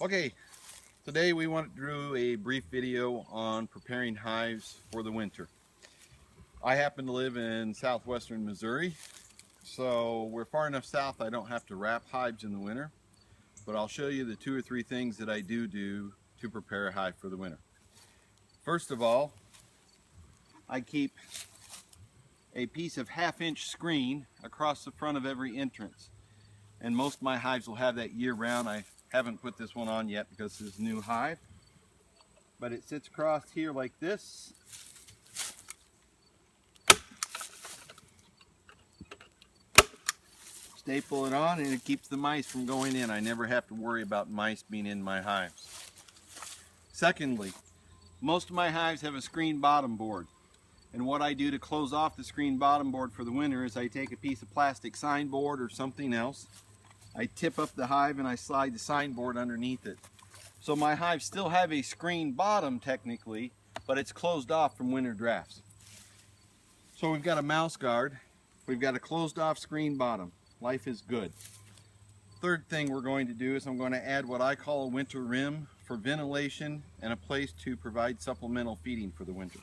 Okay, today we want to do a brief video on preparing hives for the winter. I happen to live in southwestern Missouri, so we're far enough south I don't have to wrap hives in the winter, but I'll show you the 2 or 3 things that I do to prepare a hive for the winter. First of all, I keep a piece of 1/2-inch screen across the front of every entrance, and most of my hives will have that year round. I haven't put this one on yet because this is a new hive, but it sits across here like this. Staple it on and it keeps the mice from going in. I never have to worry about mice being in my hives. Secondly, most of my hives have a screen bottom board, and what I do to close off the screen bottom board for the winter is I take a piece of plastic signboard or something else, I tip up the hive and I slide the signboard underneath it. So my hives still have a screen bottom technically, but it's closed off from winter drafts. So we've got a mouse guard, we've got a closed off screen bottom. Life is good. Third thing we're going to do is I'm going to add what I call a winter rim for ventilation and a place to provide supplemental feeding for the winter.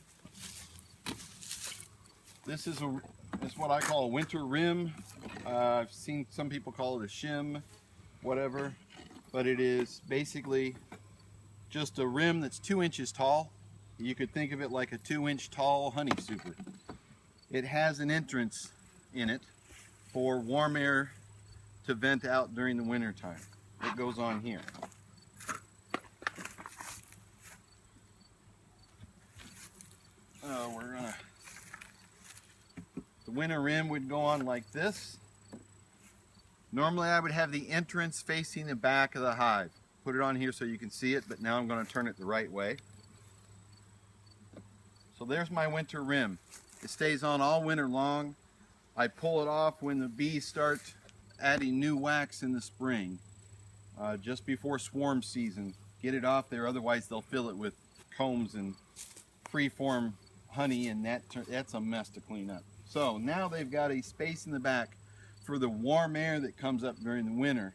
This is what I call a winter rim. I've seen some people call it a shim, whatever, but it is basically just a rim that's 2 inches tall. You could think of it like a 2-inch tall honey super. It has an entrance in it for warm air to vent out during the winter time. It goes on here. The winter rim would go on like this. Normally I would have the entrance facing the back of the hive. Put it on here so you can see it, but now I'm going to turn it the right way. So there's my winter rim. It stays on all winter long. I pull it off when the bees start adding new wax in the spring, just before swarm season. Get it off there, otherwise they'll fill it with combs and free-form honey, and that's a mess to clean up. So now they've got a space in the back for the warm air that comes up during the winter,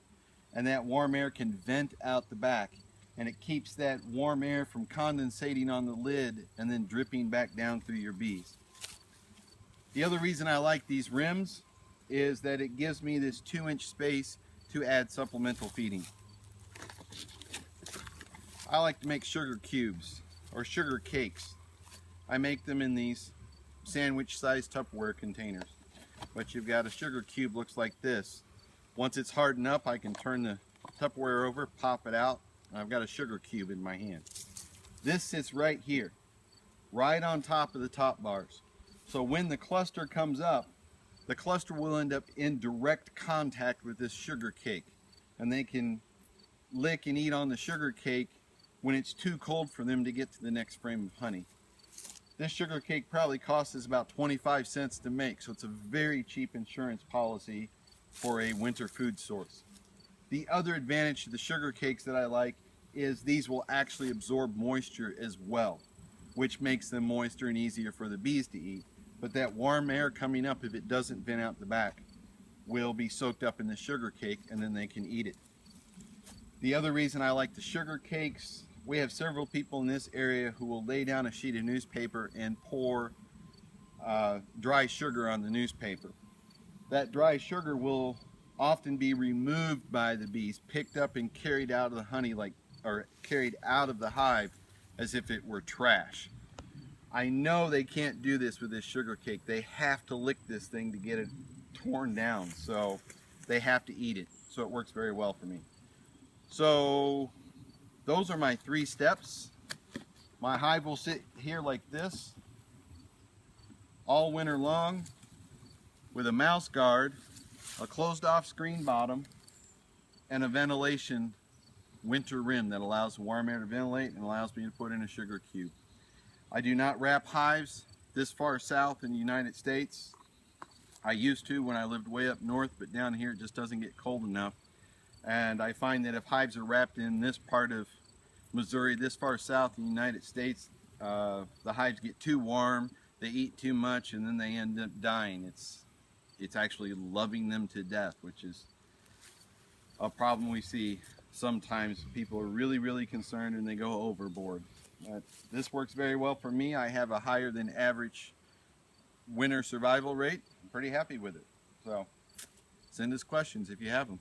and that warm air can vent out the back, and it keeps that warm air from condensating on the lid and then dripping back down through your bees. The other reason I like these rims is that it gives me this 2-inch space to add supplemental feeding. I like to make sugar cubes or sugar cakes. I make them in these sandwich-sized Tupperware containers. But you've got a sugar cube looks like this. Once it's hardened up, I can turn the Tupperware over, pop it out, and I've got a sugar cube in my hand. This sits right here, right on top of the top bars. So when the cluster comes up, the cluster will end up in direct contact with this sugar cake, and they can lick and eat on the sugar cake when it's too cold for them to get to the next frame of honey. This sugar cake probably costs us about 25 cents to make, so it's a very cheap insurance policy for a winter food source. The other advantage to the sugar cakes that I like is these will actually absorb moisture as well, which makes them moister and easier for the bees to eat. But that warm air coming up, if it doesn't vent out the back, will be soaked up in the sugar cake, and then they can eat it. The other reason I like the sugar cakes, we have several people in this area who will lay down a sheet of newspaper and pour dry sugar on the newspaper. That dry sugar will often be removed by the bees, picked up and carried out of the honey carried out of the hive as if it were trash. I know they can't do this with this sugar cake. They have to lick this thing to get it torn down, so they have to eat it. So it works very well for me. So those are my 3 steps. My hive will sit here like this all winter long with a mouse guard, a closed off screen bottom, and a ventilation winter rim that allows warm air to ventilate and allows me to put in a sugar cube. I do not wrap hives this far south in the United States. I used to when I lived way up north, but down here it just doesn't get cold enough. And I find that if hives are wrapped in this part of Missouri, this far south in the United States, the hives get too warm, they eat too much, and then they end up dying. It's actually loving them to death, which is a problem we see sometimes people are really concerned and they go overboard. But this works very well for me. I have a higher than average winter survival rate. I'm pretty happy with it. So send us questions if you have them.